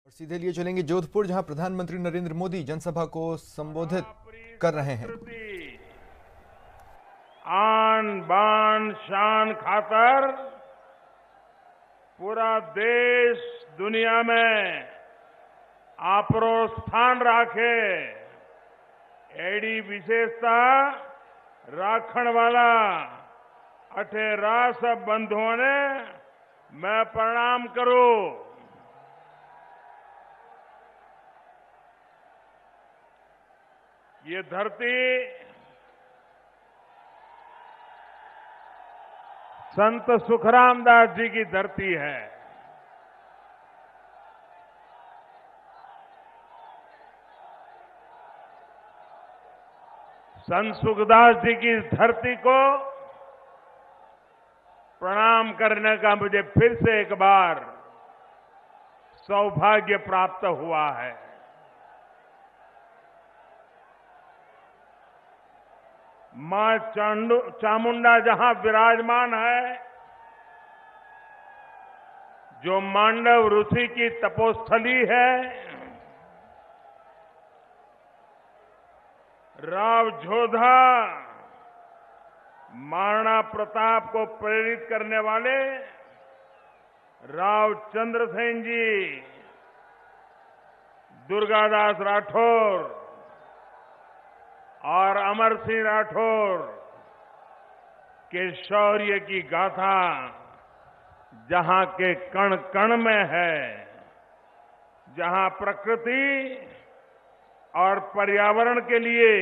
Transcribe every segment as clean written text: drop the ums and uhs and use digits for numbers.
सीधे लिए चलेंगे जोधपुर, जहां प्रधानमंत्री नरेंद्र मोदी जनसभा को संबोधित कर रहे हैं। आन बान शान खातर पूरा देश दुनिया में आपरो स्थान राखे एडी विशेषता राखण वाला अठे रास बंधुओं ने मैं प्रणाम करूं। ये धरती संत सुखराम दास जी की धरती है। संत सुखदास जी की इस धरती को प्रणाम करने का मुझे फिर से एक बार सौभाग्य प्राप्त हुआ है। मां चामुंडा जहां विराजमान है, जो मांडव ऋषि की तपोस्थली है, राव जोधा महाराणा प्रताप को प्रेरित करने वाले राव चंद्रसेन जी, दुर्गादास राठौर और अमर सिंह राठौर के शौर्य की गाथा जहां के कण कण में है, जहां प्रकृति और पर्यावरण के लिए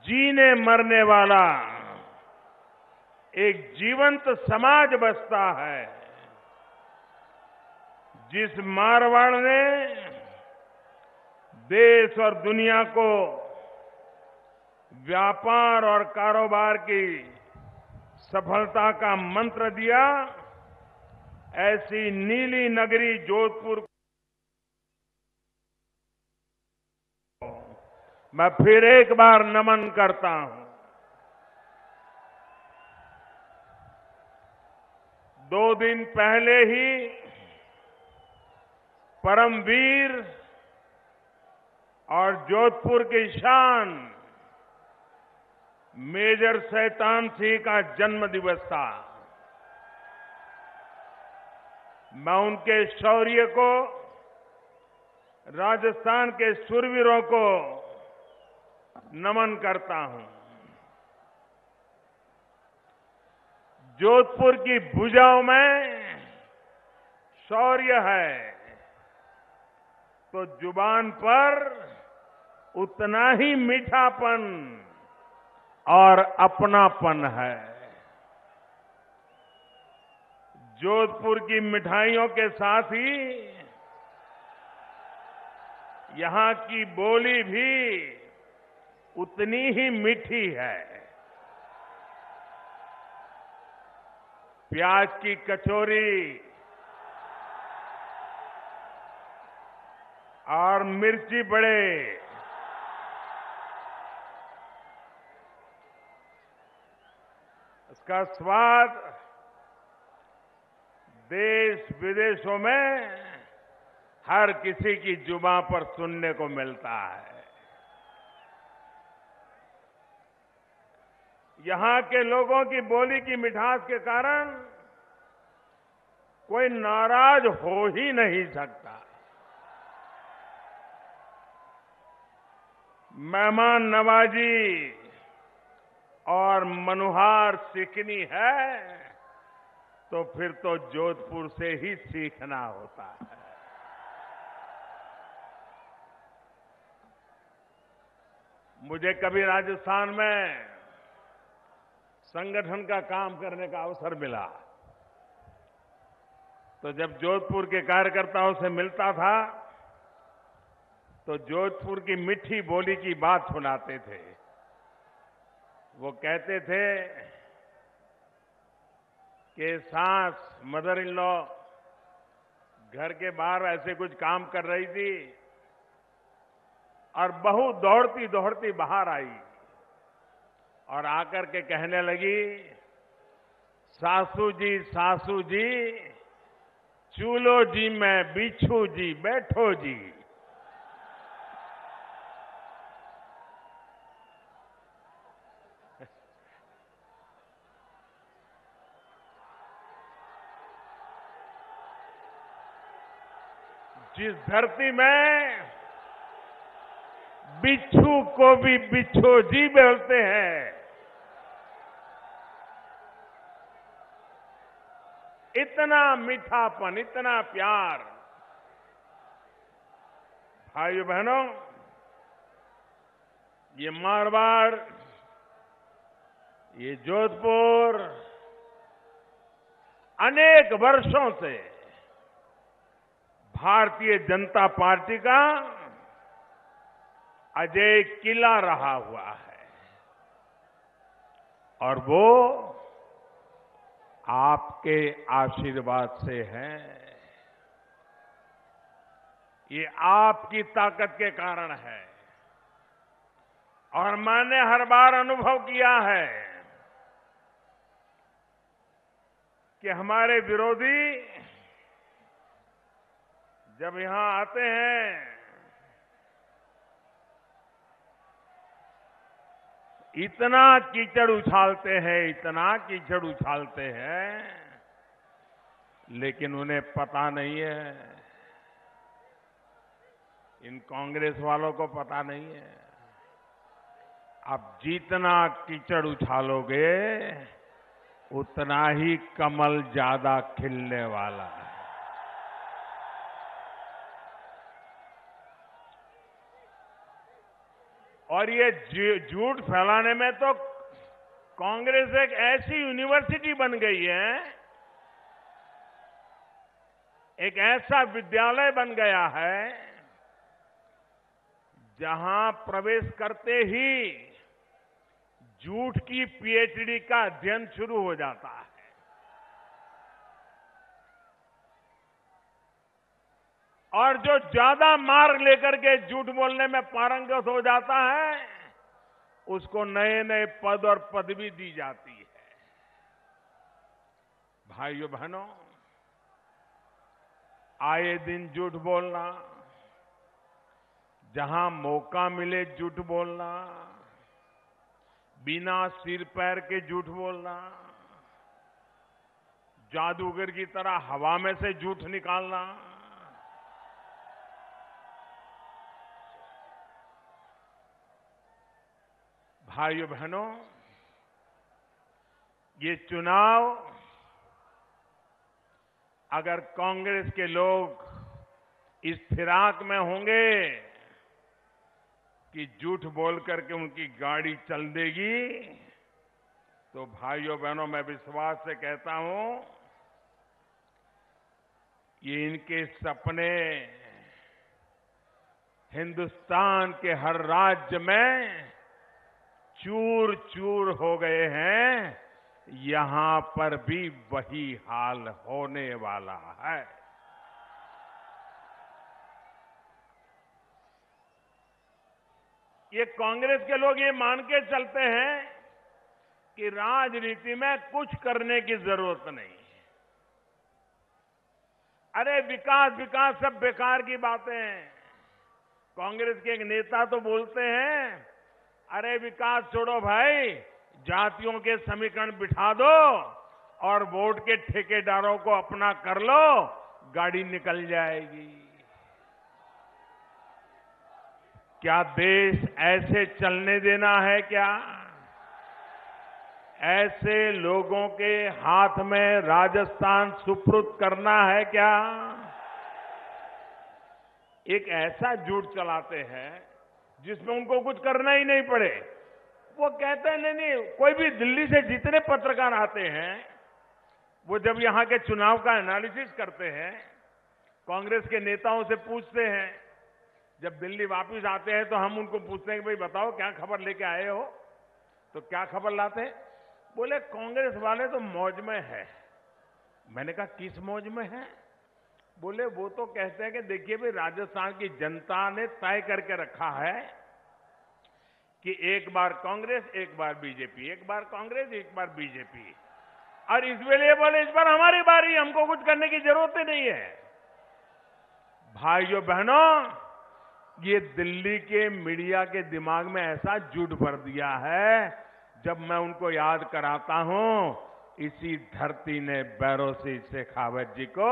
जीने मरने वाला एक जीवंत समाज बसता है, जिस मारवाड़ ने देश और दुनिया को व्यापार और कारोबार की सफलता का मंत्र दिया, ऐसी नीली नगरी जोधपुर को मैं फिर एक बार नमन करता हूं। 2 दिन पहले ही परमवीर और जोधपुर की शान मेजर शैतान सिंह का जन्म दिवस था। मैं उनके शौर्य को, राजस्थान के शूरवीरों को नमन करता हूं। जोधपुर की भुजाओं में शौर्य है तो जुबान पर उतना ही मीठापन और अपनापन है। जोधपुर की मिठाइयों के साथ ही यहां की बोली भी उतनी ही मीठी है। प्याज की कचौरी और मिर्ची बड़े, इसका स्वाद देश विदेशों में हर किसी की जुबान पर सुनने को मिलता है। यहां के लोगों की बोली की मिठास के कारण कोई नाराज हो ही नहीं सकता। मेहमान नवाजी और मनुहार सीखनी है तो फिर तो जोधपुर से ही सीखना होता है। मुझे कभी राजस्थान में संगठन का काम करने का अवसर मिला तो जब जोधपुर के कार्यकर्ताओं से मिलता था तो जोधपुर की मीठी बोली की बात सुनाते थे। वो कहते थे कि सास, मदर इन लॉ घर के बाहर ऐसे कुछ काम कर रही थी और बहू दौड़ती दौड़ती बाहर आई और आकर के कहने लगी, सासू जी चूलो जी मैं बिच्छू जी बैठो जी। जिस धरती में बिच्छू को भी बिच्छू जी बोलते हैं, इतना मीठापन, इतना प्यार। भाइयों बहनों, ये मारवाड़, ये जोधपुर अनेक वर्षों से भारतीय जनता पार्टी का अजय किला रहा हुआ है और वो आपके आशीर्वाद से है। ये आपकी ताकत के कारण है और मैंने हर बार अनुभव किया है कि हमारे विरोधी जब यहां आते हैं इतना कीचड़ उछालते हैं, इतना कीचड़ उछालते हैं, लेकिन उन्हें पता नहीं है, इन कांग्रेस वालों को पता नहीं है। अब जितना कीचड़ उछालोगे उतना ही कमल ज्यादा खिलने वाला है। और ये झूठ फैलाने में तो कांग्रेस एक ऐसी यूनिवर्सिटी बन गई है, एक ऐसा विद्यालय बन गया है जहां प्रवेश करते ही झूठ की पीएचडी का अध्ययन शुरू हो जाता है। और जो ज्यादा मार्क लेकर के झूठ बोलने में पारंगत हो जाता है उसको नए नए पद और पदवी दी जाती है। भाइयों बहनों, आए दिन झूठ बोलना, जहां मौका मिले झूठ बोलना, बिना सिर पैर के झूठ बोलना, जादूगर की तरह हवा में से झूठ निकालना, भाइयों बहनों, ये चुनाव अगर कांग्रेस के लोग इस फिराक में होंगे कि झूठ बोल करके उनकी गाड़ी चल देगी, तो भाइयों बहनों मैं विश्वास से कहता हूं ये इनके सपने हिंदुस्तान के हर राज्य में चूर चूर हो गए हैं। यहां पर भी वही हाल होने वाला है। ये कांग्रेस के लोग ये मान के चलते हैं कि राजनीति में कुछ करने की जरूरत नहीं। अरे विकास विकास सब बेकार की बातें हैं। कांग्रेस के एक नेता तो बोलते हैं, अरे विकास छोड़ो भाई, जातियों के समीकरण बिठा दो और वोट के ठेकेदारों को अपना कर लो, गाड़ी निकल जाएगी। क्या देश ऐसे चलने देना है? क्या ऐसे लोगों के हाथ में राजस्थान सुपुर्द करना है? क्या एक ऐसा झूठ चलाते हैं जिसमें उनको कुछ करना ही नहीं पड़े। वो कहते हैं नहीं, कोई भी दिल्ली से जितने पत्रकार आते हैं वो जब यहां के चुनाव का एनालिसिस करते हैं, कांग्रेस के नेताओं से पूछते हैं, जब दिल्ली वापस आते हैं तो हम उनको पूछते हैं कि भाई बताओ क्या खबर लेके आए हो, तो क्या खबर लाते हैं? बोले कांग्रेस वाले तो मौज में है। मैंने कहा किस मौज में है? बोले वो तो कहते हैं कि देखिए भाई राजस्थान की जनता ने तय करके रखा है कि एक बार कांग्रेस एक बार बीजेपी, एक बार कांग्रेस एक बार बीजेपी। और इस वेले बोले इस बार हमारी बारी, हमको कुछ करने की जरूरत ही नहीं है। भाइयों बहनों, ये दिल्ली के मीडिया के दिमाग में ऐसा झूठ भर दिया है, जब मैं उनको याद कराता हूं, इसी धरती ने बैरोसी शेखावत जी को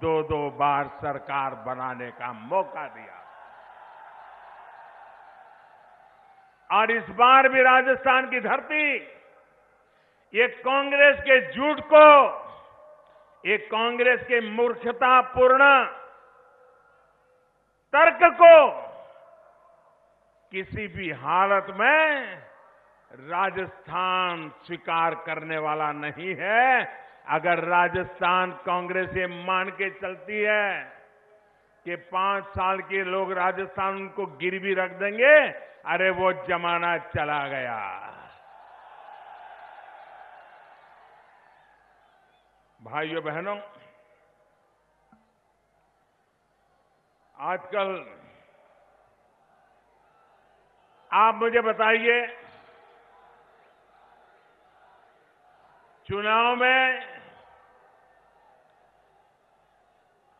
2-2 बार सरकार बनाने का मौका दिया। और इस बार भी राजस्थान की धरती ये कांग्रेस के झूठ को, ये कांग्रेस के मूर्खतापूर्ण तर्क को किसी भी हालत में राजस्थान स्वीकार करने वाला नहीं है। अगर राजस्थान कांग्रेस ये मान के चलती है कि 5 साल के लोग राजस्थान उनको गिरवी रख देंगे, अरे वो जमाना चला गया। भाइयों बहनों, आजकल आप मुझे बताइए, चुनाव में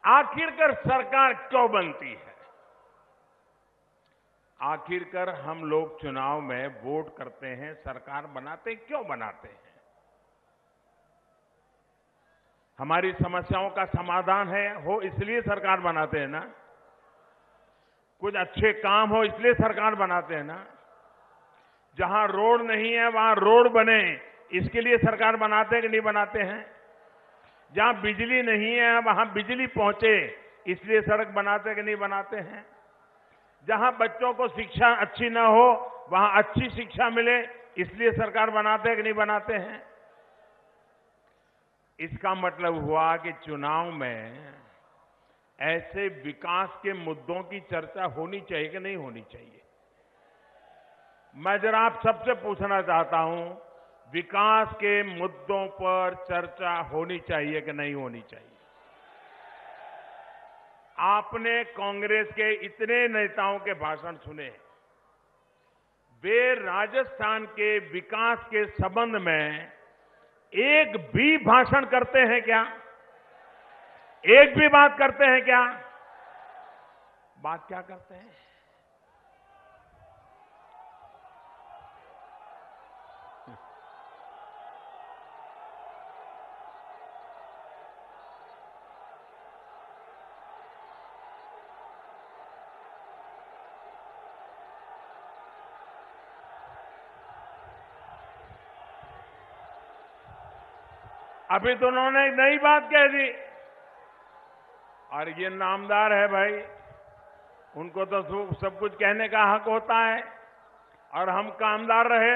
आखिरकार सरकार क्यों बनती है? आखिरकार हम लोग चुनाव में वोट करते हैं, सरकार बनाते क्यों बनाते हैं? हमारी समस्याओं का समाधान हो इसलिए सरकार बनाते हैं ना? कुछ अच्छे काम हो इसलिए सरकार बनाते हैं ना? जहां रोड नहीं है वहां रोड बने इसके लिए सरकार बनाते हैं कि नहीं बनाते हैं? जहां बिजली नहीं है वहां बिजली पहुंचे इसलिए सड़क बनाते हैं कि नहीं बनाते हैं? जहां बच्चों को शिक्षा अच्छी ना हो वहां अच्छी शिक्षा मिले इसलिए सरकार बनाते हैं कि नहीं बनाते हैं? इसका मतलब हुआ कि चुनाव में ऐसे विकास के मुद्दों की चर्चा होनी चाहिए कि नहीं होनी चाहिए? मैं जरा आप सबसे पूछना चाहता हूं, विकास के मुद्दों पर चर्चा होनी चाहिए कि नहीं होनी चाहिए? आपने कांग्रेस के इतने नेताओं के भाषण सुने, वे राजस्थान के विकास के संबंध में एक भी भाषण करते हैं क्या? एक भी बात करते हैं क्या? बात क्या करते हैं? अभी तो उन्होंने एक नई बात कह दी, और ये नामदार है भाई, उनको तो सब कुछ कहने का हक होता है, और हम कामदार रहे,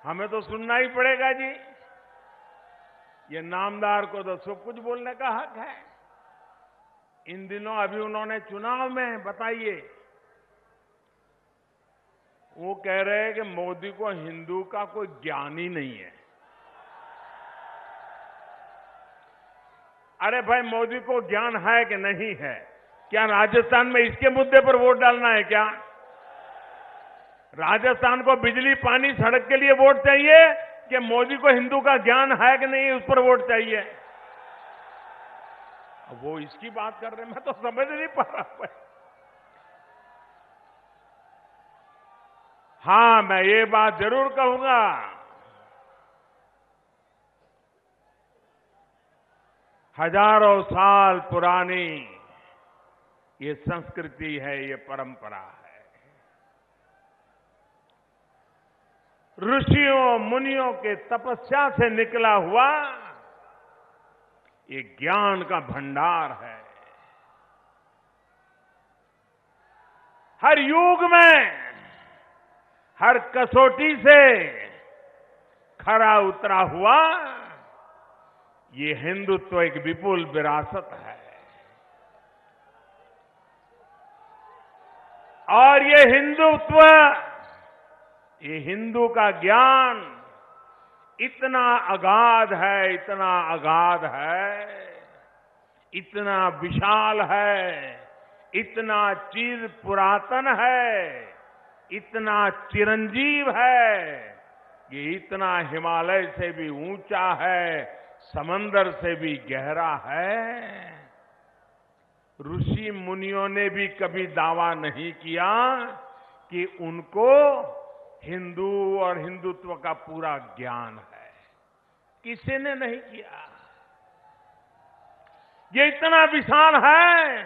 हमें तो सुनना ही पड़ेगा जी। ये नामदार को तो सब कुछ बोलने का हक है। इन दिनों अभी उन्होंने चुनाव में, बताइए, वो कह रहे हैं कि मोदी को हिंदू का कोई ज्ञान ही नहीं है। अरे भाई, मोदी को ज्ञान है कि नहीं है? क्या राजस्थान में इसके मुद्दे पर वोट डालना है क्या? राजस्थान को बिजली, पानी, सड़क के लिए वोट चाहिए कि मोदी को हिंदू का ज्ञान है कि नहीं उस पर वोट चाहिए? वो इसकी बात कर रहे हैं, मैं तो समझ नहीं पा रहा। हां, मैं ये बात जरूर कहूंगा, हजारों साल पुरानी ये संस्कृति है, ये परंपरा है। ऋषियों मुनियों के तपस्या से निकला हुआ ये ज्ञान का भंडार है। हर युग में, हर कसौटी से खरा उतरा हुआ ये हिंदुत्व एक विपुल विरासत है, और ये हिंदुत्व, ये हिंदू का ज्ञान इतना अगाध है, इतना अगाध है, इतना विशाल है, इतना चिर पुरातन है, इतना चिरंजीव है ये इतना हिमालय से भी ऊंचा है, समंदर से भी गहरा है। ऋषि मुनियों ने भी कभी दावा नहीं किया कि उनको हिंदू और हिंदुत्व का पूरा ज्ञान है। किसी ने नहीं किया। ये इतना विशाल है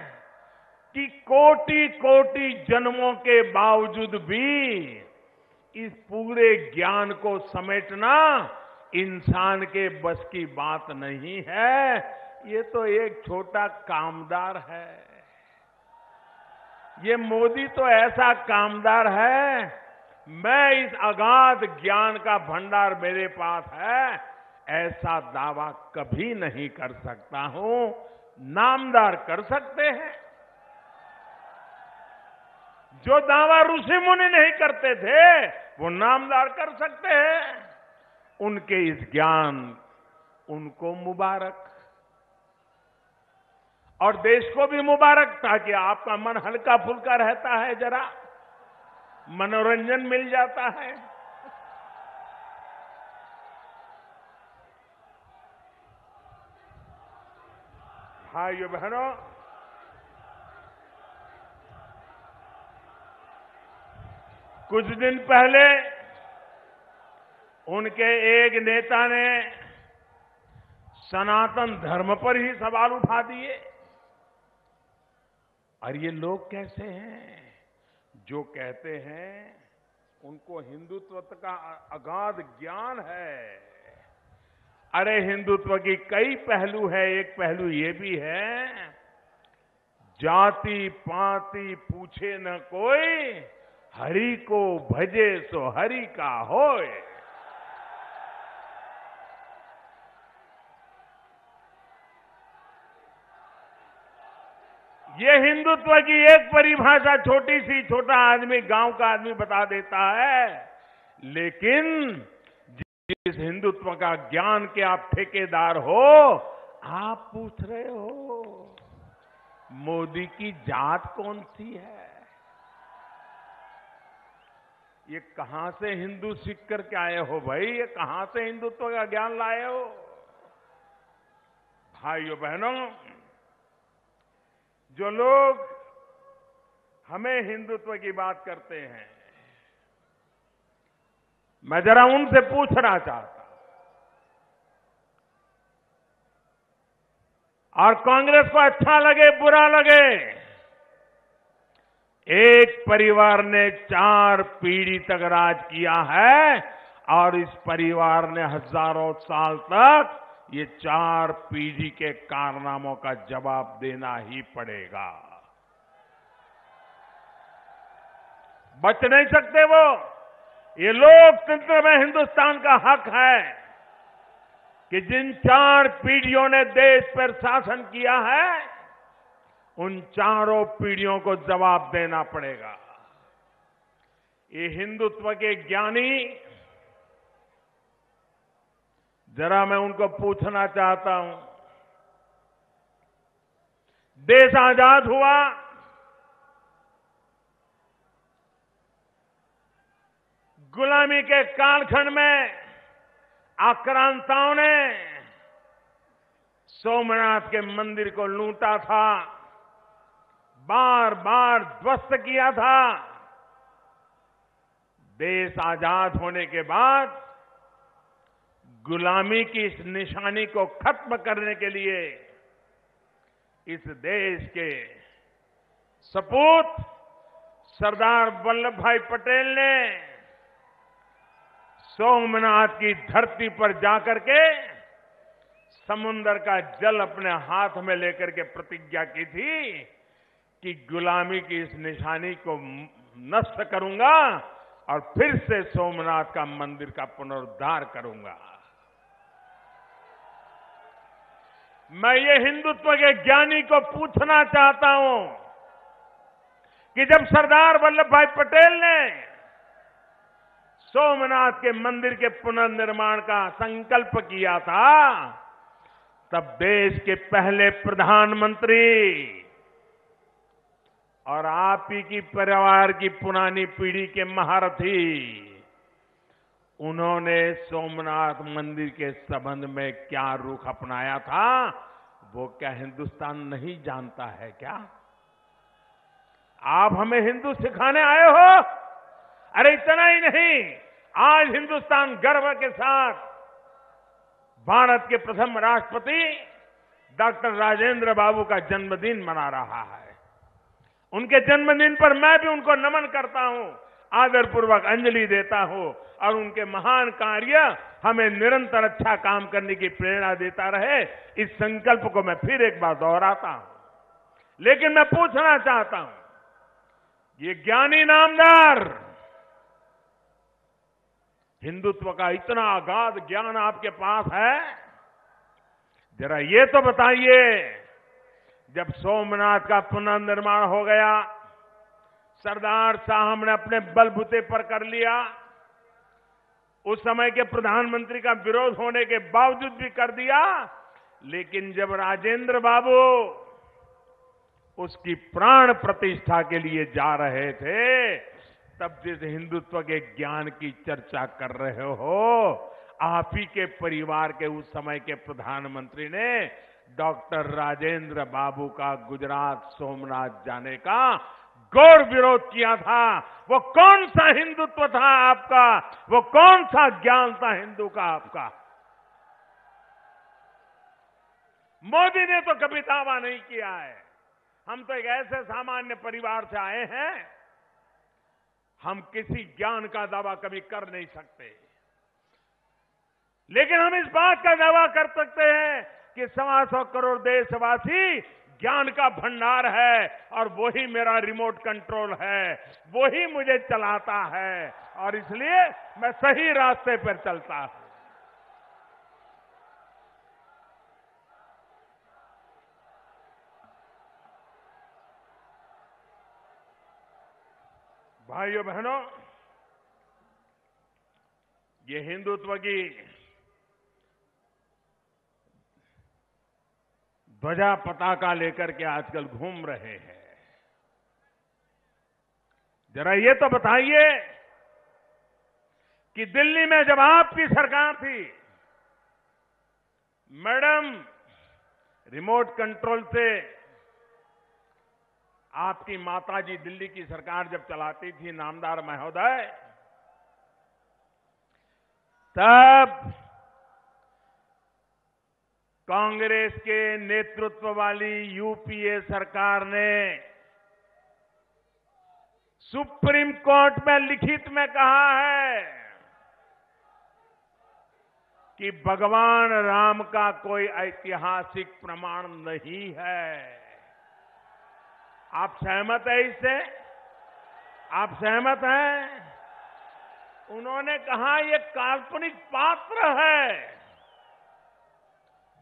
कि कोटि कोटि जन्मों के बावजूद भी इस पूरे ज्ञान को समेटना इंसान के बस की बात नहीं है। ये तो एक छोटा कामदार है। ये मोदी तो ऐसा कामदार है, मैं इस अगाध ज्ञान का भंडार मेरे पास है, ऐसा दावा कभी नहीं कर सकता हूं। नामदार कर सकते हैं। जो दावा ऋषि मुनि नहीं करते थे, वो नामदार कर सकते हैं। उनके इस ज्ञान, उनको मुबारक, और देश को भी मुबारक, ताकि आपका मन हल्का फुल्का रहता है, जरा मनोरंजन मिल जाता है। भाइयों बहनों, कुछ दिन पहले उनके एक नेता ने सनातन धर्म पर ही सवाल उठा दिए। और ये लोग कैसे हैं जो कहते हैं उनको हिंदुत्व का अगाध ज्ञान है। अरे हिंदुत्व की कई पहलू है, एक पहलू ये भी है, जाति पाति पूछे न कोई, हरि को भजे सो हरि का होए। ये हिंदुत्व की एक परिभाषा छोटी सी, छोटा आदमी, गांव का आदमी बता देता है। लेकिन जिस हिंदुत्व का ज्ञान के आप ठेकेदार हो, आप पूछ रहे हो मोदी की जात कौन सी है। ये कहां से हिंदू सीख करके आए हो भाई? ये कहां से हिंदुत्व का ज्ञान लाए हो? भाइयों बहनों, जो लोग हमें हिंदुत्व की बात करते हैं, मैं जरा उनसे पूछना चाहता हूं, और कांग्रेस को अच्छा लगे बुरा लगे, एक परिवार ने 4 पीढ़ी तक राज किया है, और इस परिवार ने हजारों साल तक ये 4 पीढ़ी के कारनामों का जवाब देना ही पड़ेगा। बच नहीं सकते वो। ये लोकतंत्र में हिंदुस्तान का हक है कि जिन 4 पीढ़ियों ने देश पर शासन किया है, उन 4 पीढ़ियों को जवाब देना पड़ेगा। ये हिंदुत्व के ज्ञानी, जरा मैं उनको पूछना चाहता हूं, देश आजाद हुआ, गुलामी के कालखंड में आक्रांताओं ने सोमनाथ के मंदिर को लूटा था, बार बार ध्वस्त किया था। देश आजाद होने के बाद गुलामी की इस निशानी को खत्म करने के लिए इस देश के सपूत सरदार वल्लभ भाई पटेल ने सोमनाथ की धरती पर जाकर के समुद्र का जल अपने हाथ में लेकर के प्रतिज्ञा की थी कि गुलामी की इस निशानी को नष्ट करूंगा और फिर से सोमनाथ का मंदिर का पुनरुद्धार करूंगा। मैं ये हिंदुत्व के ज्ञानी को पूछना चाहता हूं कि जब सरदार वल्लभ भाई पटेल ने सोमनाथ के मंदिर के पुनर्निर्माण का संकल्प किया था, तब देश के पहले प्रधानमंत्री और आप ही की परिवार की पुरानी पीढ़ी के महारथी उन्होंने सोमनाथ मंदिर के संबंध में क्या रुख अपनाया था, वो क्या हिंदुस्तान नहीं जानता है क्या? आप हमें हिंदू सिखाने आए हो? अरे इतना ही नहीं, आज हिंदुस्तान गर्व के साथ भारत के प्रथम राष्ट्रपति डॉक्टर राजेंद्र बाबू का जन्मदिन मना रहा है। उनके जन्मदिन पर मैं भी उनको नमन करता हूं, आदरपूर्वक अंजलि देता हूं और उनके महान कार्य हमें निरंतर अच्छा काम करने की प्रेरणा देता रहे, इस संकल्प को मैं फिर एक बार दोहराता हूं। लेकिन मैं पूछना चाहता हूं, ये ज्ञानी नामदार, हिंदुत्व का इतना अगाध ज्ञान आपके पास है, जरा ये तो बताइए, जब सोमनाथ का पुनर्निर्माण हो गया, सरदार साहब ने अपने बलबूते पर कर लिया, उस समय के प्रधानमंत्री का विरोध होने के बावजूद भी कर दिया, लेकिन जब राजेंद्र बाबू उसकी प्राण प्रतिष्ठा के लिए जा रहे थे, तब जिस हिंदुत्व के ज्ञान की चर्चा कर रहे हो, आप ही के परिवार के उस समय के प्रधानमंत्री ने डॉक्टर राजेंद्र बाबू का गुजरात सोमनाथ जाने का घोर विरोध किया था। वो कौन सा हिंदुत्व था आपका? वो कौन सा ज्ञान था हिंदू का आपका? मोदी ने तो कभी दावा नहीं किया है। हम तो एक ऐसे सामान्य परिवार से आए हैं, हम किसी ज्ञान का दावा कभी कर नहीं सकते, लेकिन हम इस बात का दावा कर सकते हैं कि 125 करोड़ देशवासी ज्ञान का भंडार है और वही मेरा रिमोट कंट्रोल है, वही मुझे चलाता है और इसलिए मैं सही रास्ते पर चलता हूं। भाइयों बहनों, ये हिंदुत्व की ध्वजा पताका लेकर के आजकल घूम रहे हैं। जरा ये तो बताइए कि दिल्ली में जब आपकी सरकार थी, मैडम, रिमोट कंट्रोल से आपकी माताजी दिल्ली की सरकार जब चलाती थी, नामदार महोदय, तब कांग्रेस के नेतृत्व वाली यूपीए सरकार ने सुप्रीम कोर्ट में लिखित में कहा है कि भगवान राम का कोई ऐतिहासिक प्रमाण नहीं है। आप सहमत हैं इससे? आप सहमत हैं? उन्होंने कहा ये काल्पनिक पात्र है।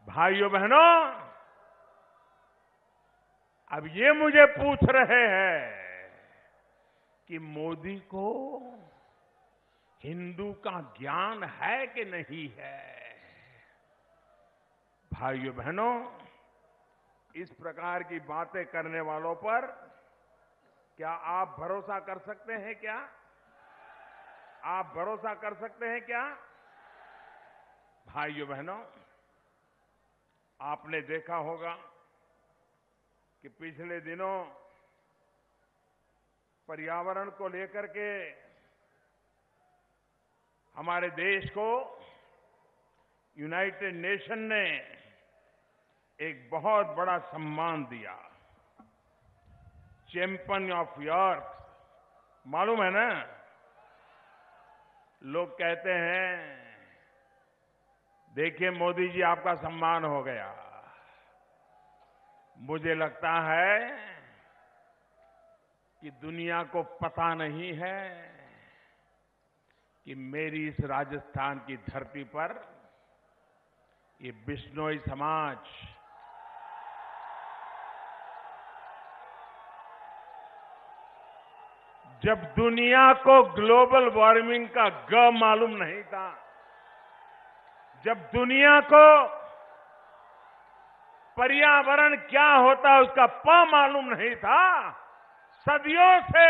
भाइयों बहनों, अब ये मुझे पूछ रहे हैं कि मोदी को हिंदू का ज्ञान है कि नहीं है। भाइयों बहनों, इस प्रकार की बातें करने वालों पर क्या आप भरोसा कर सकते हैं? क्या आप भरोसा कर सकते हैं? क्या भाइयों बहनों, आपने देखा होगा कि पिछले दिनों पर्यावरण को लेकर के हमारे देश को यूनाइटेड नेशन ने एक बहुत बड़ा सम्मान दिया, चैंपियन ऑफ अर्थ। मालूम है ना, लोग कहते हैं देखिए मोदी जी आपका सम्मान हो गया। मुझे लगता है कि दुनिया को पता नहीं है कि मेरी इस राजस्थान की धरती पर ये बिश्नोई समाज जब दुनिया को ग्लोबल वार्मिंग का ग मालूम नहीं था, जब दुनिया को पर्यावरण क्या होता है उसका प मालूम नहीं था, सदियों से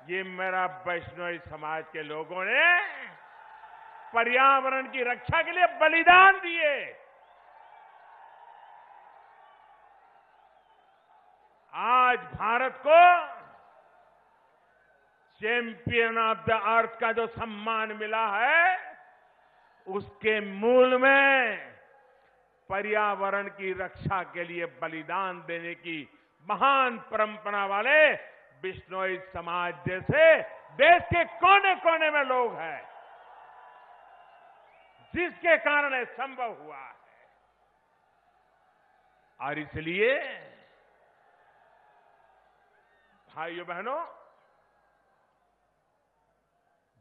ये मेरा वैष्णव समाज के लोगों ने पर्यावरण की रक्षा के लिए बलिदान दिए। आज भारत को चैंपियन ऑफ द अर्थ का जो सम्मान मिला है, उसके मूल में पर्यावरण की रक्षा के लिए बलिदान देने की महान परंपरा वाले बिश्नोई समाज जैसे देश के कोने कोने में लोग हैं, जिसके कारण यह संभव हुआ है। और इसलिए भाइयों बहनों,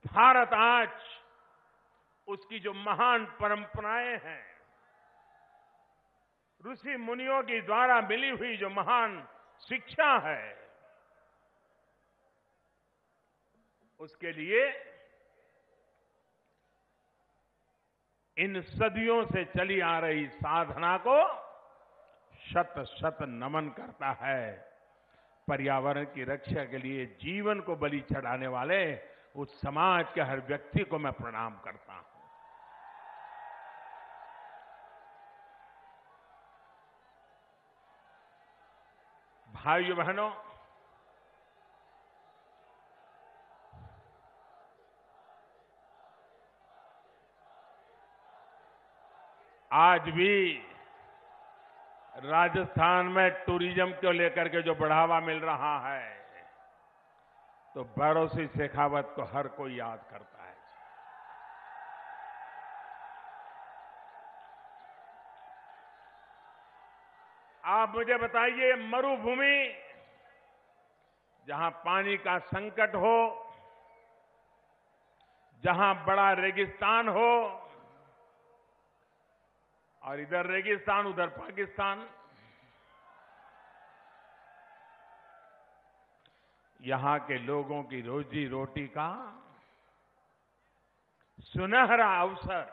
भारत आज उसकी जो महान परंपराएं हैं, ऋषि मुनियों की द्वारा मिली हुई जो महान शिक्षा है, उसके लिए इन सदियों से चली आ रही साधना को शत शत नमन करता है। पर्यावरण की रक्षा के लिए जीवन को बलि चढ़ाने वाले उस समाज के हर व्यक्ति को मैं प्रणाम करता हूं। भाइयों बहनों, आज भी राजस्थान में टूरिज्म को लेकर के जो बढ़ावा मिल रहा है, तो भैरव सिंह शेखावत को हर कोई याद करता है। आप मुझे बताइए, मरुभूमि जहां पानी का संकट हो, जहां बड़ा रेगिस्तान हो, और इधर रेगिस्तान उधर पाकिस्तान, यहां के लोगों की रोजी रोटी का सुनहरा अवसर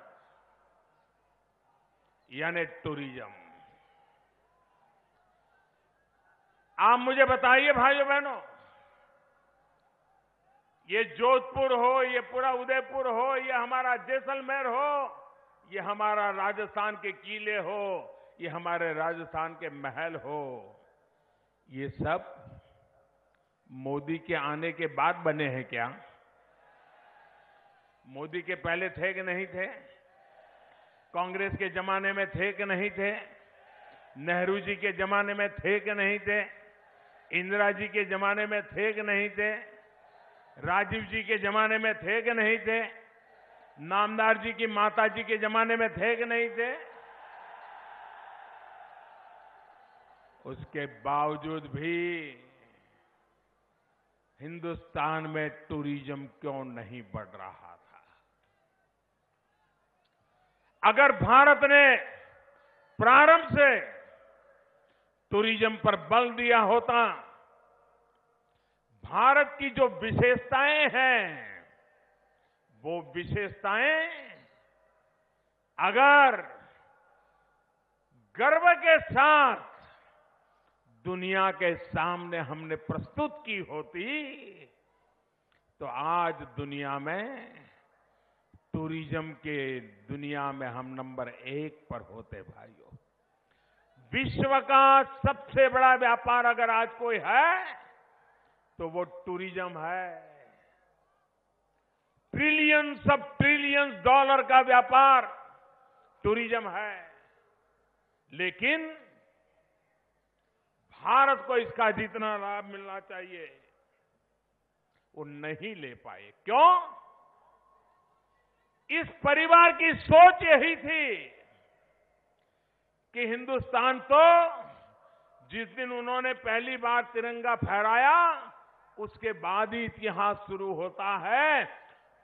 यानी टूरिज्म। आप मुझे बताइए भाइयों बहनों, ये जोधपुर हो, ये पूरा उदयपुर हो, ये हमारा जैसलमेर हो, ये हमारा राजस्थान के किले हो, ये हमारे राजस्थान के महल हो, ये सब मोदी के आने के बाद बने हैं क्या? मोदी के पहले थे कि नहीं थे? कांग्रेस के जमाने में थे कि नहीं थे? नेहरू जी के जमाने में थे कि नहीं थे? इंदिरा जी के जमाने में थे कि नहीं थे? राजीव जी के जमाने में थे कि नहीं थे? नामदार जी की माता जी के जमाने में थे कि नहीं थे? उसके बावजूद भी हिंदुस्तान में टूरिज्म क्यों नहीं बढ़ रहा था? अगर भारत ने प्रारंभ से टूरिज्म पर बल दिया होता, भारत की जो विशेषताएं हैं, वो विशेषताएं अगर गर्व के साथ दुनिया के सामने हमने प्रस्तुत की होती, तो आज दुनिया में टूरिज्म के दुनिया में हम नंबर 1 पर होते। भाइयों, विश्व का सबसे बड़ा व्यापार अगर आज कोई है तो वो टूरिज्म है। ट्रिलियंस ऑफ ट्रिलियंस डॉलर का व्यापार टूरिज्म है, लेकिन भारत को इसका जितना लाभ मिलना चाहिए वो नहीं ले पाए। क्यों? इस परिवार की सोच यही थी कि हिंदुस्तान तो जिस दिन उन्होंने पहली बार तिरंगा फहराया, उसके बाद ही इतिहास शुरू होता है।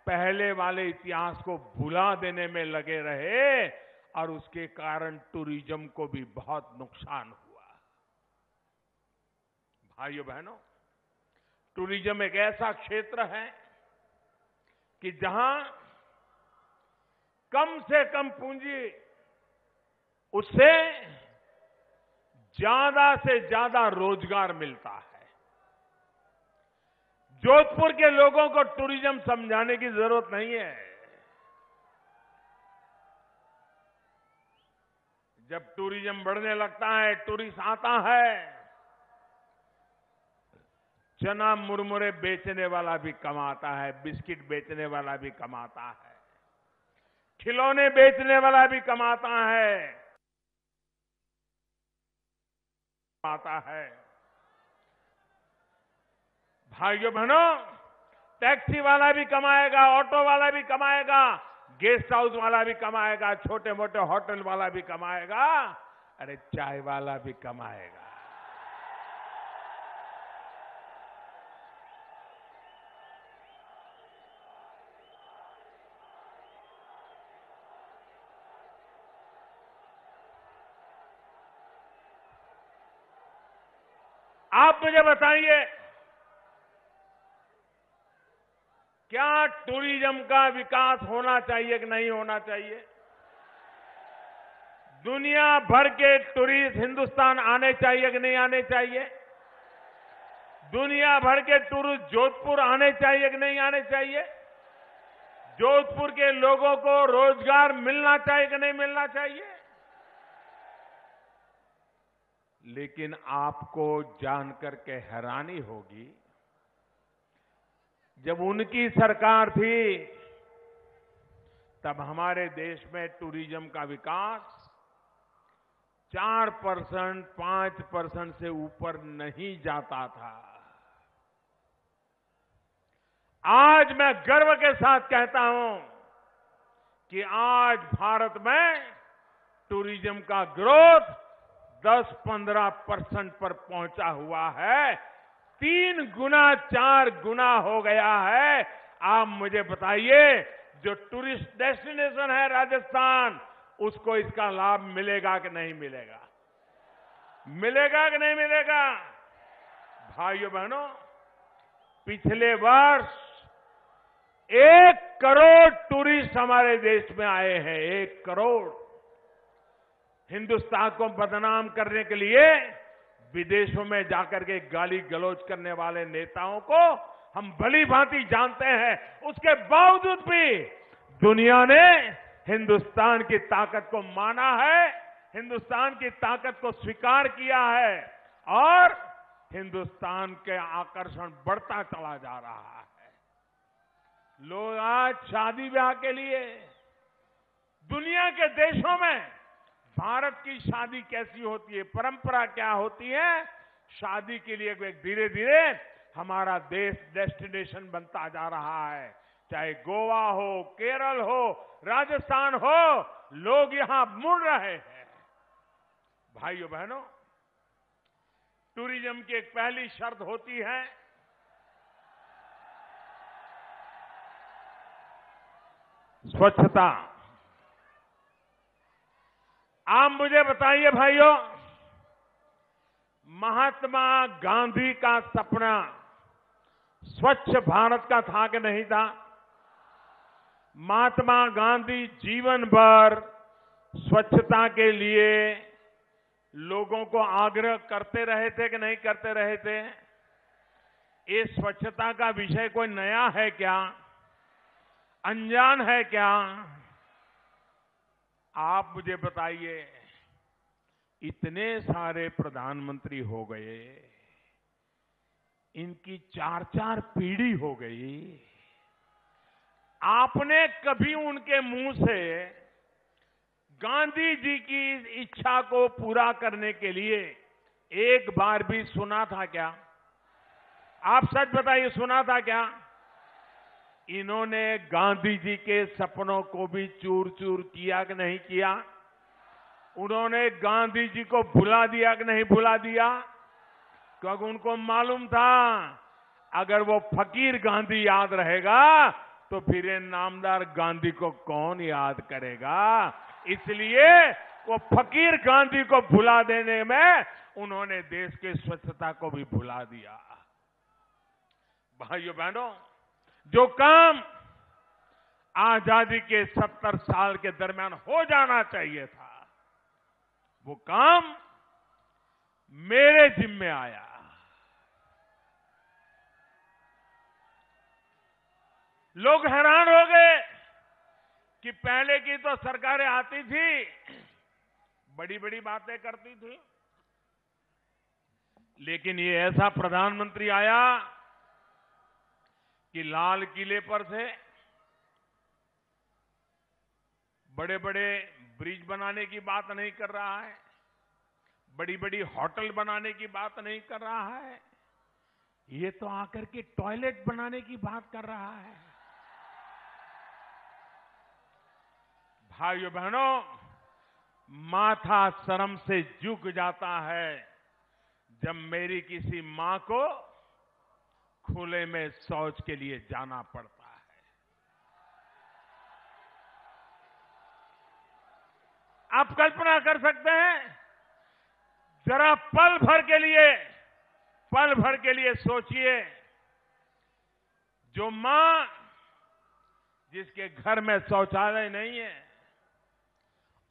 पहले वाले इतिहास को भुला देने में लगे रहे और उसके कारण टूरिज्म को भी बहुत नुकसान हुआ। भाइयों बहनों, टूरिज्म एक ऐसा क्षेत्र है कि जहां कम से कम पूंजी, उससे ज्यादा से ज्यादा रोजगार मिलता है। जोधपुर के लोगों को टूरिज्म समझाने की जरूरत नहीं है। जब टूरिज्म बढ़ने लगता है, टूरिस्ट आता है, चना मुरमुरे बेचने वाला भी कमाता है, बिस्किट बेचने वाला भी कमाता है, खिलौने बेचने वाला भी कमाता है। भाइयों बहनों, टैक्सी वाला भी कमाएगा, ऑटो वाला भी कमाएगा, गेस्ट हाउस वाला भी कमाएगा, छोटे मोटे होटल वाला भी कमाएगा, अरे चाय वाला भी कमाएगा। आप मुझे बताइए, क्या टूरिज्म का विकास होना चाहिए कि नहीं होना चाहिए? दुनिया भर के टूरिस्ट हिंदुस्तान आने चाहिए कि नहीं आने चाहिए? दुनिया भर के टूरिस्ट जोधपुर आने चाहिए कि नहीं आने चाहिए? जोधपुर के लोगों को रोजगार मिलना चाहिए कि नहीं मिलना चाहिए? लेकिन आपको जानकर के हैरानी होगी, जब उनकी सरकार थी तब हमारे देश में टूरिज्म का विकास 4%, 5% से ऊपर नहीं जाता था। आज मैं गर्व के साथ कहता हूं कि आज भारत में टूरिज्म का ग्रोथ 10-15% पर पहुंचा हुआ है, 3 गुना 4 गुना हो गया है। आप मुझे बताइए, जो टूरिस्ट डेस्टिनेशन है राजस्थान, उसको इसका लाभ मिलेगा कि नहीं मिलेगा? मिलेगा कि नहीं मिलेगा? भाइयों बहनों, पिछले वर्ष 1 करोड़ टूरिस्ट हमारे देश में आए हैं। 1 करोड़। हिंदुस्तान को बदनाम करने के लिए विदेशों में जाकर के गाली गलौज करने वाले नेताओं को हम भली भांति जानते हैं। उसके बावजूद भी दुनिया ने हिंदुस्तान की ताकत को माना है, हिंदुस्तान की ताकत को स्वीकार किया है और हिंदुस्तान के आकर्षण बढ़ता चला जा रहा है। लोग आज शादी ब्याह के लिए दुनिया के देशों में भारत की शादी कैसी होती है, परंपरा क्या होती है, शादी के लिए धीरे धीरे हमारा देश डेस्टिनेशन बनता जा रहा है। चाहे गोवा हो, केरल हो, राजस्थान हो, लोग यहां मुड़ रहे हैं। भाइयों बहनों, टूरिज्म की एक पहली शर्त होती है स्वच्छता। आप मुझे बताइए भाइयों, महात्मा गांधी का सपना स्वच्छ भारत का था कि नहीं था? महात्मा गांधी जीवन भर स्वच्छता के लिए लोगों को आग्रह करते रहे थे कि नहीं करते रहे थे? ये स्वच्छता का विषय कोई नया है क्या? अनजान है क्या? आप मुझे बताइए, इतने सारे प्रधानमंत्री हो गए, इनकी 4-4 पीढ़ी हो गई, आपने कभी उनके मुंह से गांधी जी की इच्छा को पूरा करने के लिए एक बार भी सुना था क्या? आप सच बताइए, सुना था क्या? इन्होंने गांधी जी के सपनों को भी चूर चूर किया कि नहीं किया? उन्होंने गांधी जी को भुला दिया कि नहीं भुला दिया? क्योंकि उनको मालूम था अगर वो फकीर गांधी याद रहेगा तो फिर ये नामदार गांधी को कौन याद करेगा। इसलिए वो फकीर गांधी को भुला देने में उन्होंने देश की स्वच्छता को भी भुला दिया। भाइयों बहनों, जो काम आजादी के 70 साल के दरमियान हो जाना चाहिए था, वो काम मेरे जिम्मे आया। लोग हैरान हो गए कि पहले की तो सरकारें आती थी, बड़ी बड़ी बातें करती थी, लेकिन ये ऐसा प्रधानमंत्री आया कि लाल किले पर से बड़े बड़े ब्रिज बनाने की बात नहीं कर रहा है, बड़ी बड़ी होटल बनाने की बात नहीं कर रहा है, ये तो आकर के टॉयलेट बनाने की बात कर रहा है। भाइयों बहनों, माथा शर्म से झुक जाता है जब मेरी किसी मां को खुले में शौच के लिए जाना पड़ता है। आप कल्पना कर सकते हैं, जरा पल भर के लिए सोचिए, जो मां जिसके घर में शौचालय नहीं है,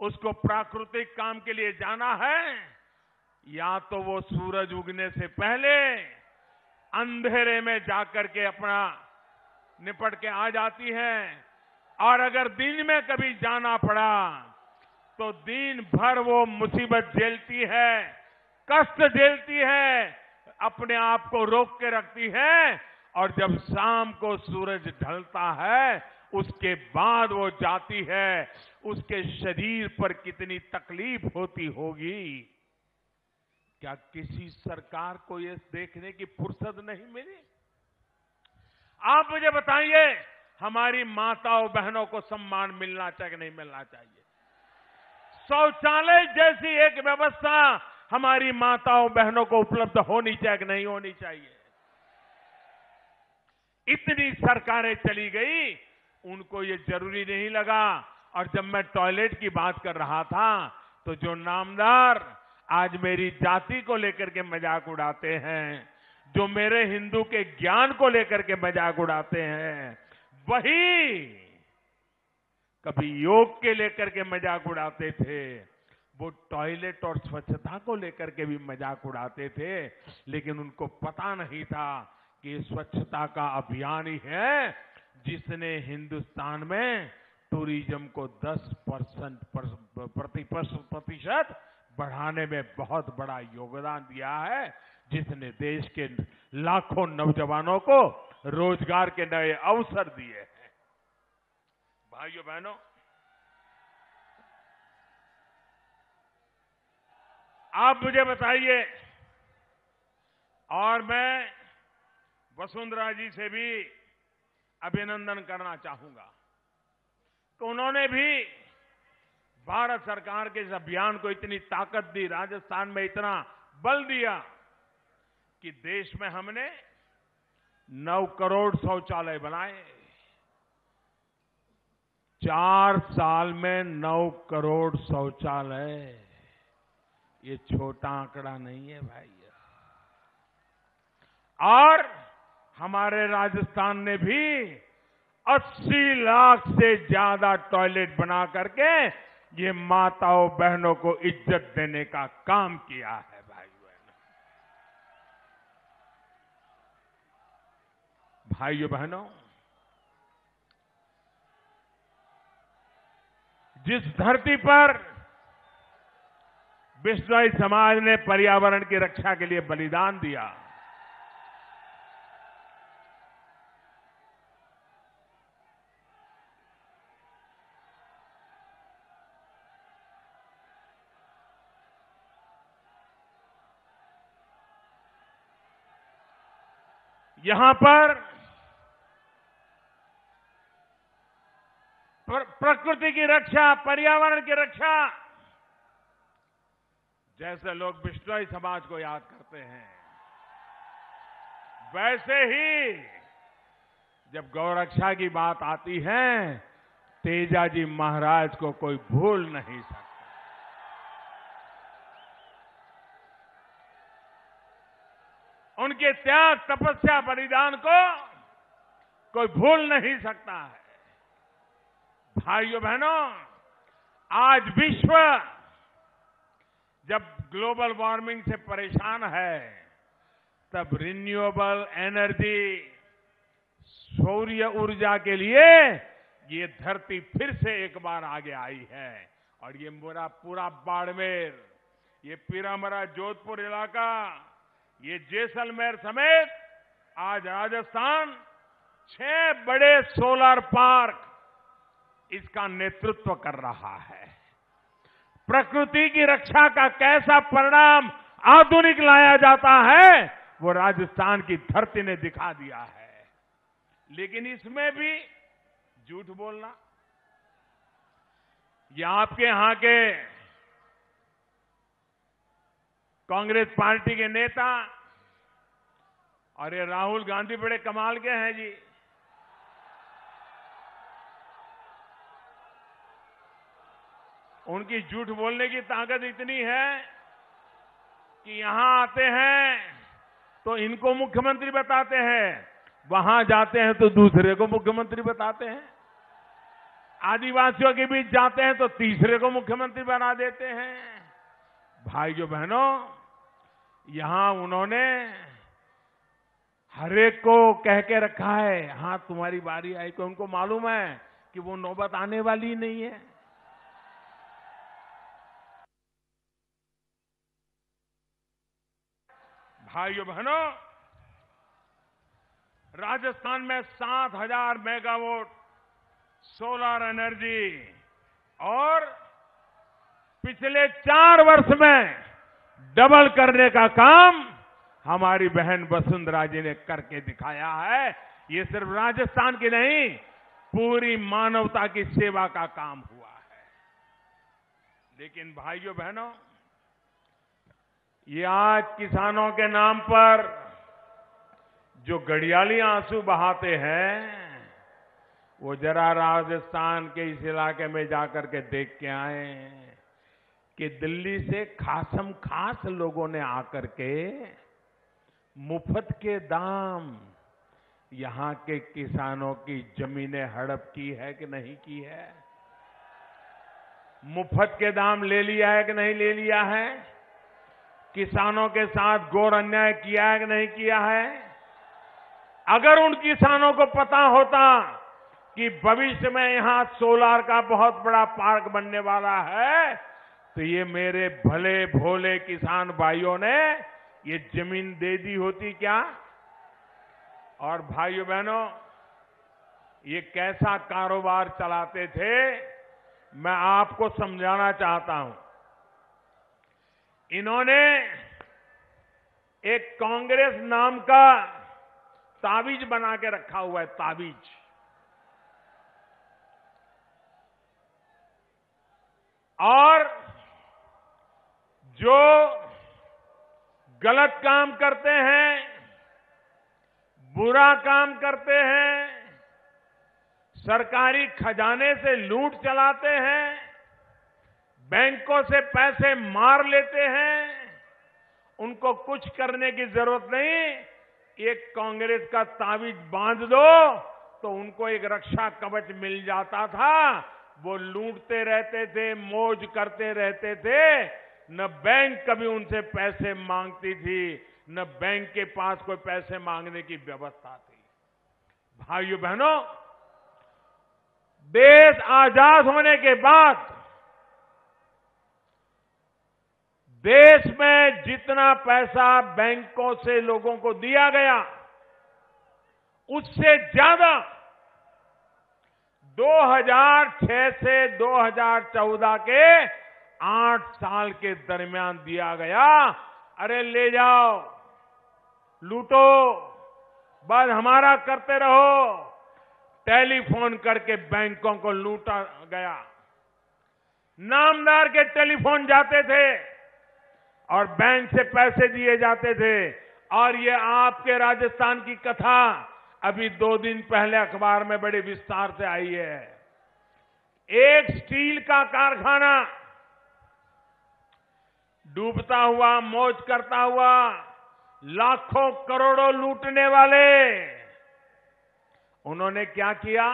उसको प्राकृतिक काम के लिए जाना है, या तो वो सूरज उगने से पहले अंधेरे में जाकर के अपना निपट के आ जाती है, और अगर दिन में कभी जाना पड़ा तो दिन भर वो मुसीबत झेलती है, कष्ट झेलती है, अपने आप को रोक के रखती है, और जब शाम को सूरज ढलता है उसके बाद वो जाती है, उसके शरीर पर कितनी तकलीफ होती होगी। क्या किसी सरकार को ये देखने की फुर्सत नहीं मिली? आप मुझे बताइए, हमारी माताओं बहनों को सम्मान मिलना चाहिए कि नहीं मिलना चाहिए? शौचालय जैसी एक व्यवस्था हमारी माताओं बहनों को उपलब्ध होनी चाहिए कि नहीं होनी चाहिए? इतनी सरकारें चली गई, उनको ये जरूरी नहीं लगा। और जब मैं टॉयलेट की बात कर रहा था तो जो नामदार आज मेरी जाति को लेकर के मजाक उड़ाते हैं, जो मेरे हिंदू के ज्ञान को लेकर के मजाक उड़ाते हैं, वही कभी योग के लेकर के मजाक उड़ाते थे, वो टॉयलेट और स्वच्छता को लेकर के भी मजाक उड़ाते थे। लेकिन उनको पता नहीं था कि स्वच्छता का अभियान ही है जिसने हिंदुस्तान में टूरिज्म को 10% बढ़ाने में बहुत बड़ा योगदान दिया है, जिसने देश के लाखों नौजवानों को रोजगार के नए अवसर दिए हैं। भाइयों बहनों, आप मुझे बताइए, और मैं वसुंधरा जी से भी अभिनंदन करना चाहूंगा तो उन्होंने भी भारत सरकार के इस अभियान को इतनी ताकत दी, राजस्थान में इतना बल दिया कि देश में हमने 9 करोड़ शौचालय बनाए। 4 साल में 9 करोड़ शौचालय, ये छोटा आंकड़ा नहीं है भाई। और हमारे राजस्थान ने भी 80 लाख से ज्यादा टॉयलेट बना करके ये माताओं बहनों को इज्जत देने का काम किया है। भाइयों बहनों, जिस धरती पर बिश्नोई समाज ने पर्यावरण की रक्षा के लिए बलिदान दिया, यहां पर प्रकृति की रक्षा, पर्यावरण की रक्षा, जैसे लोग बिश्नोई समाज को याद करते हैं, वैसे ही जब गौरक्षा की बात आती है, तेजाजी महाराज को कोई भूल नहीं सकता। उनके त्याग, तपस्या, बलिदान को कोई भूल नहीं सकता है। भाइयों बहनों, आज विश्व जब ग्लोबल वार्मिंग से परेशान है, तब रिन्यूएबल एनर्जी, सौर्य ऊर्जा के लिए ये धरती फिर से एक बार आगे आई है और ये मेरा पूरा बाड़मेर, ये पीरामरा जोधपुर इलाका, ये जैसलमेर समेत आज राजस्थान 6 बड़े सोलर पार्क इसका नेतृत्व कर रहा है। प्रकृति की रक्षा का कैसा परिणाम आधुनिक लाया जाता है वो राजस्थान की धरती ने दिखा दिया है। लेकिन इसमें भी झूठ बोलना, ये आपके यहां के कांग्रेस पार्टी के नेता और ये राहुल गांधी बड़े कमाल के हैं जी। उनकी झूठ बोलने की ताकत इतनी है कि यहां आते हैं तो इनको मुख्यमंत्री बताते हैं, वहां जाते हैं तो दूसरे को मुख्यमंत्री बताते हैं, आदिवासियों के बीच जाते हैं तो तीसरे को मुख्यमंत्री बना देते हैं। भाइयों बहनों, यहां उन्होंने हर एक को कह के रखा है, हाँ तुम्हारी बारी आई, को उनको मालूम है कि वो नौबत आने वाली नहीं है। भाइयों बहनों, राजस्थान में 7,000 मेगावाट सोलर एनर्जी और पिछले 4 वर्ष में डबल करने का काम हमारी बहन वसुंधरा जी ने करके दिखाया है। ये सिर्फ राजस्थान की नहीं, पूरी मानवता की सेवा का काम हुआ है। लेकिन भाइयों बहनों, ये आज किसानों के नाम पर जो घड़ियाली आंसू बहाते हैं, वो जरा राजस्थान के इस इलाके में जाकर के देख के आए कि दिल्ली से खासम खास लोगों ने आकर के मुफ्त के दाम यहां के किसानों की जमीनें हड़प की है कि नहीं की है? मुफ्त के दाम ले लिया है कि नहीं ले लिया है? किसानों के साथ घोर अन्याय किया है कि नहीं किया है? अगर उन किसानों को पता होता कि भविष्य में यहां सोलार का बहुत बड़ा पार्क बनने वाला है, तो ये मेरे भले भोले किसान भाइयों ने ये जमीन दे दी होती क्या? और भाइयों बहनों, ये कैसा कारोबार चलाते थे, मैं आपको समझाना चाहता हूं। इन्होंने एक कांग्रेस नाम का ताबीज बना के रखा हुआ है, ताबीज। और जो गलत काम करते हैं, बुरा काम करते हैं, सरकारी खजाने से लूट चलाते हैं, बैंकों से पैसे मार लेते हैं, उनको कुछ करने की जरूरत नहीं। एक कांग्रेस का ताबीज बांध दो तो उनको एक रक्षा कवच मिल जाता था। वो लूटते रहते थे, मौज करते रहते थे, न बैंक कभी उनसे पैसे मांगती थी, न बैंक के पास कोई पैसे मांगने की व्यवस्था थी। भाइयों बहनों, देश आजाद होने के बाद देश में जितना पैसा बैंकों से लोगों को दिया गया, उससे ज्यादा 2006 से 2014 के 8 साल के दरमियान दिया गया। अरे ले जाओ, लूटो, बस हमारा करते रहो। टेलीफोन करके बैंकों को लूटा गया। नामदार के टेलीफोन जाते थे और बैंक से पैसे दिए जाते थे। और ये आपके राजस्थान की कथा अभी 2 दिन पहले अखबार में बड़े विस्तार से आई है। एक स्टील का कारखाना डूबता हुआ, मौज करता हुआ, लाखों करोड़ों लूटने वाले, उन्होंने क्या किया?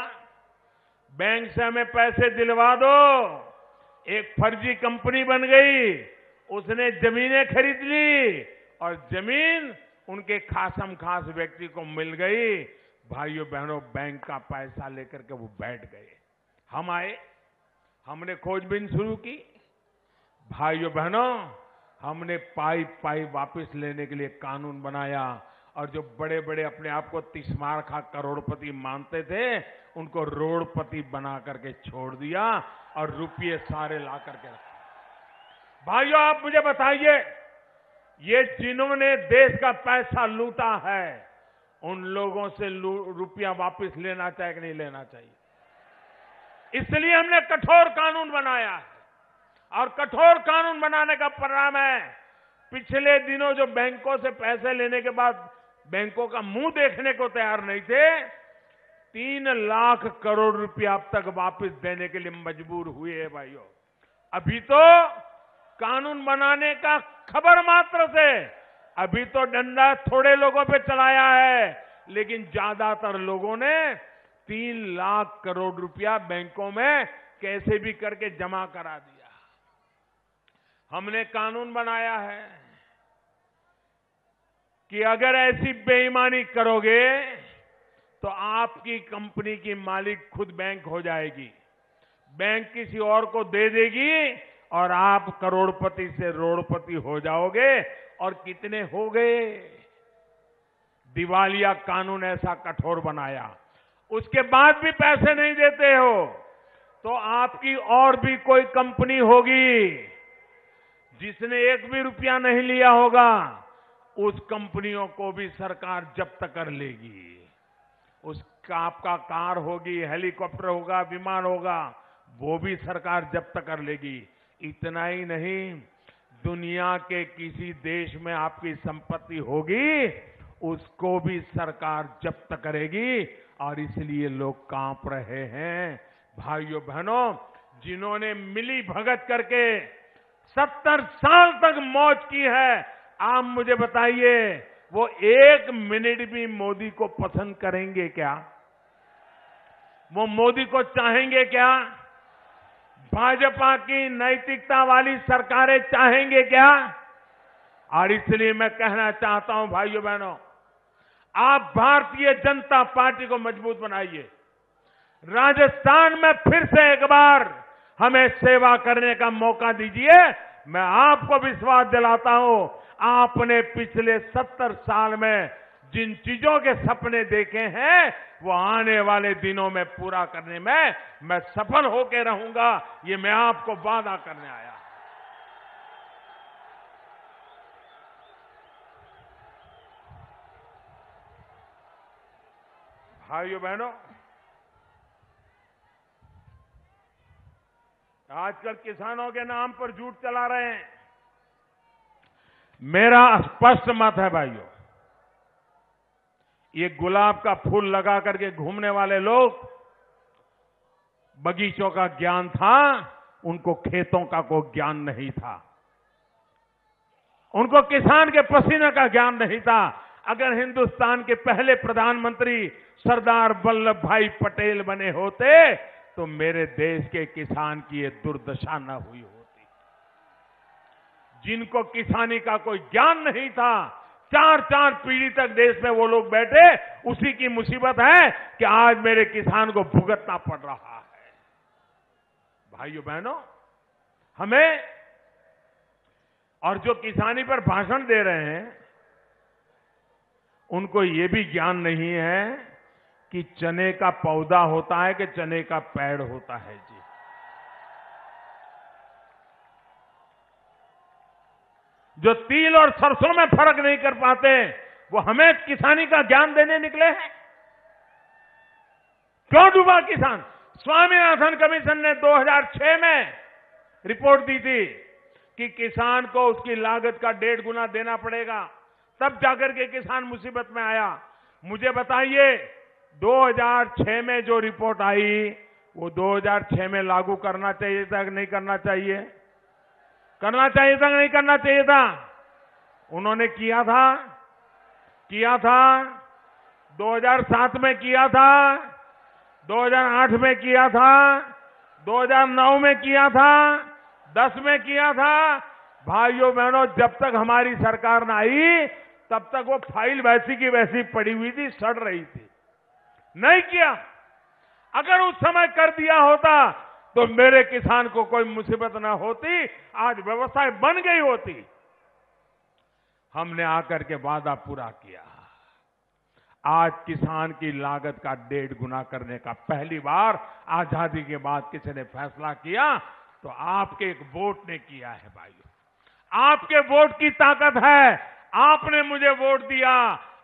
बैंक से हमें पैसे दिलवा दो। एक फर्जी कंपनी बन गई, उसने जमीनें खरीद ली और जमीन उनके खासम खास व्यक्ति को मिल गई। भाइयों बहनों, बैंक का पैसा लेकर के वो बैठ गए। हम आए, हमने खोजबीन शुरू की। भाइयों बहनों, हमने पाई पाई वापस लेने के लिए कानून बनाया और जो बड़े बड़े अपने आप को तिस्मार करोड़पति मानते थे उनको रोड़पति बना करके छोड़ दिया और रुपये सारे ला करके रखे। भाइयों, आप मुझे बताइए, ये जिन्होंने देश का पैसा लूटा है उन लोगों से रुपया वापस लेना चाहिए कि नहीं लेना चाहिए? इसलिए हमने कठोर कानून बनाया है और कठोर कानून बनाने का परिणाम है पिछले दिनों जो बैंकों से पैसे लेने के बाद बैंकों का मुंह देखने को तैयार नहीं थे, 3 लाख करोड़ रुपया अब तक वापस देने के लिए मजबूर हुए हैं। भाइयों, अभी तो कानून बनाने का खबर मात्र से अभी तो डंडा थोड़े लोगों पे चलाया है, लेकिन ज्यादातर लोगों ने 3 लाख करोड़ रुपया बैंकों में कैसे भी करके जमा करा दिया। हमने कानून बनाया है कि अगर ऐसी बेईमानी करोगे तो आपकी कंपनी की मालिक खुद बैंक हो जाएगी, बैंक किसी और को दे देगी और आप करोड़पति से रोड़पति हो जाओगे। और कितने हो गए? दिवालिया कानून ऐसा कठोर बनाया, उसके बाद भी पैसे नहीं देते हो तो आपकी और भी कोई कंपनी होगी जिसने एक भी रुपया नहीं लिया होगा, उस कंपनियों को भी सरकार जब्त कर लेगी। उसका आपका कार होगी, हेलीकॉप्टर होगा, विमान होगा, वो भी सरकार जब्त कर लेगी। इतना ही नहीं, दुनिया के किसी देश में आपकी संपत्ति होगी उसको भी सरकार जब्त करेगी और इसलिए लोग कांप रहे हैं। भाइयों बहनों, जिन्होंने मिली भगत करके 70 साल तक मौज की है, आप मुझे बताइए वो 1 मिनट भी मोदी को पसंद करेंगे क्या? वो मोदी को चाहेंगे क्या? भाजपा की नैतिकता वाली सरकारें चाहेंगे क्या? और इसलिए मैं कहना चाहता हूं भाइयों बहनों, आप भारतीय जनता पार्टी को मजबूत बनाइए। राजस्थान में फिर से एक बार हमें सेवा करने का मौका दीजिए। मैं आपको विश्वास दिलाता हूं, आपने पिछले 70 साल में जिन चीजों के सपने देखे हैं वो आने वाले दिनों में पूरा करने में मैं सफल होकर रहूंगा। ये मैं आपको वादा करने आया। भाइयों बहनों, आजकल किसानों के नाम पर झूठ चला रहे हैं। मेरा स्पष्ट मत है भाइयों, ये गुलाब का फूल लगा करके घूमने वाले लोग, बगीचों का ज्ञान था, उनको खेतों का कोई ज्ञान नहीं था, उनको किसान के पसीने का ज्ञान नहीं था। अगर हिंदुस्तान के पहले प्रधानमंत्री सरदार वल्लभ भाई पटेल बने होते तो मेरे देश के किसान की ये दुर्दशा न हुई होती। जिनको किसानी का कोई ज्ञान नहीं था, 4-4 पीढ़ी तक देश में वो लोग बैठे, उसी की मुसीबत है कि आज मेरे किसान को भुगतना पड़ रहा है। भाइयों बहनों, हमें और जो किसानी पर भाषण दे रहे हैं उनको ये भी ज्ञान नहीं है कि चने का पौधा होता है कि चने का पेड़ होता है। जी, जो तिल और सरसों में फर्क नहीं कर पाते वो हमें किसानी का ज्ञान देने निकले हैं। क्यों डूबा किसान? स्वामीनाथन कमीशन ने 2006 में रिपोर्ट दी थी कि किसान को उसकी लागत का 1.5 गुना देना पड़ेगा, तब जाकर के किसान मुसीबत में आया। मुझे बताइए, 2006 में जो रिपोर्ट आई वो 2006 में लागू करना चाहिए था कि नहीं करना चाहिए? करना चाहिए था कि नहीं करना चाहिए था? उन्होंने किया था 2007 में किया था, 2008 में किया था, 2009 में किया था, 10 में किया था। भाइयों बहनों, जब तक हमारी सरकार न आई तब तक वो फाइल वैसी की वैसी पड़ी हुई थी, सड़ रही थी। नहीं किया। अगर उस समय कर दिया होता तो मेरे किसान को कोई मुसीबत ना होती, आज व्यवस्था बन गई होती। हमने आकर के वादा पूरा किया। आज किसान की लागत का 1.5 गुना करने का पहली बार आजादी के बाद किसी ने फैसला किया तो आपके एक वोट ने किया है भाइयों। आपके वोट की ताकत है। आपने मुझे वोट दिया,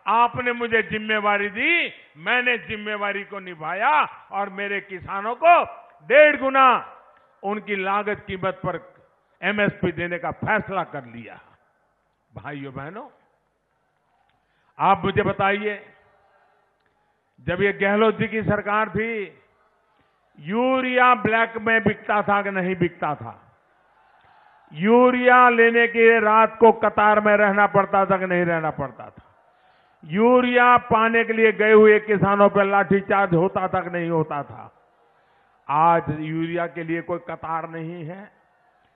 आपने मुझे जिम्मेवारी दी, मैंने जिम्मेवारी को निभाया और मेरे किसानों को 1.5 गुना उनकी लागत कीमत पर एमएसपी देने का फैसला कर लिया। भाइयों बहनों, आप मुझे बताइए, जब ये गहलोत जी की सरकार थी, यूरिया ब्लैक में बिकता था कि नहीं बिकता था? यूरिया लेने के लिए रात को कतार में रहना पड़ता था कि नहीं रहना पड़ता था? यूरिया पाने के लिए गए हुए किसानों पर लाठीचार्ज होता था कि नहीं होता था? आज यूरिया के लिए कोई कतार नहीं है।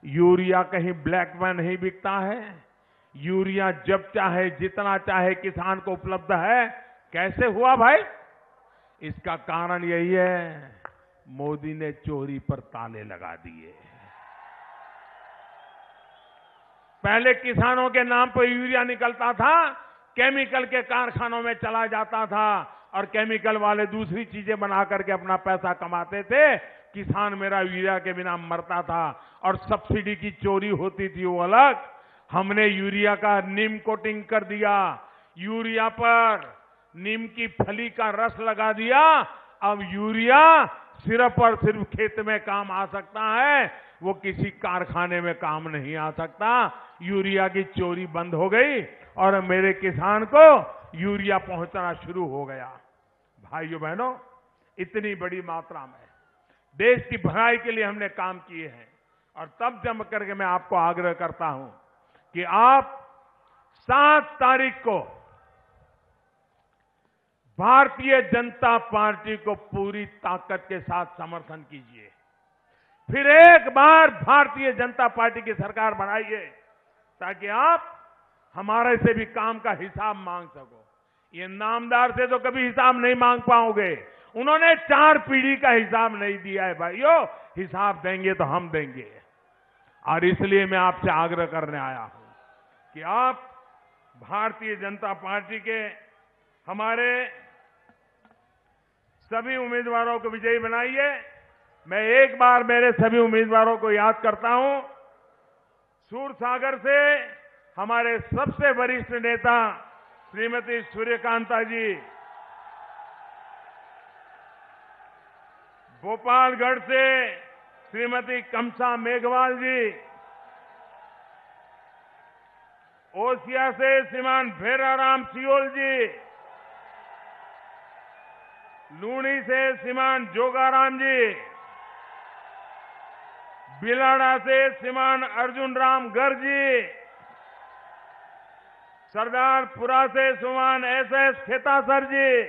यूरिया कहीं ब्लैक में नहीं बिकता है। यूरिया जब चाहे जितना चाहे किसान को उपलब्ध है। कैसे हुआ भाई? इसका कारण यही है, मोदी ने चोरी पर ताले लगा दिए। पहले किसानों के नाम पर यूरिया निकलता था, केमिकल के कारखानों में चला जाता था और केमिकल वाले दूसरी चीजें बना करके अपना पैसा कमाते थे। किसान मेरा यूरिया के बिना मरता था और सब्सिडी की चोरी होती थी वो अलग। हमने यूरिया का नीम कोटिंग कर दिया, यूरिया पर नीम की फली का रस लगा दिया। अब यूरिया सिर्फ और सिर्फ खेत में काम आ सकता है, वो किसी कारखाने में काम नहीं आ सकता। यूरिया की चोरी बंद हो गई और मेरे किसान को यूरिया पहुंचना शुरू हो गया। भाइयों बहनों, इतनी बड़ी मात्रा में देश की भलाई के लिए हमने काम किए हैं और तब जम करके मैं आपको आग्रह करता हूं कि आप 7 तारीख को भारतीय जनता पार्टी को पूरी ताकत के साथ समर्थन कीजिए। फिर एक बार भारतीय जनता पार्टी की सरकार बनाइए ताकि आप हमारे से भी काम का हिसाब मांग सको। ये नामदार से तो कभी हिसाब नहीं मांग पाओगे। उन्होंने 4 पीढ़ी का हिसाब नहीं दिया है भाइयों। हिसाब देंगे तो हम देंगे। और इसलिए मैं आपसे आग्रह करने आया हूं कि आप भारतीय जनता पार्टी के हमारे सभी उम्मीदवारों को विजयी बनाइए। मैं एक बार मेरे सभी उम्मीदवारों को याद करता हूं। सूरसागर से हमारे सबसे वरिष्ठ नेता श्रीमती सूर्यकांता जी, भोपालगढ़ से श्रीमती कमसा मेघवाल जी, ओसिया से श्रीमान भेराराम सियोल जी, लूणी से श्रीमान जोगाराम जी, बिलाड़ा से श्रीमान अर्जुन राम गर्ग जी, सरदारपुरा से श्रीमान एसएस खेतासर जी,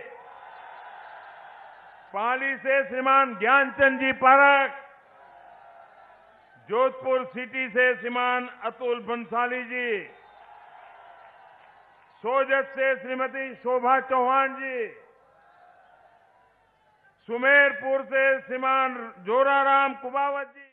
पाली से श्रीमान ज्ञानचंद जी पारक, जोधपुर सिटी से श्रीमान अतुल बंसाली जी, सोजत से श्रीमती शोभा चौहान जी, सुमेरपुर से श्रीमान जोराराम कुबावत जी।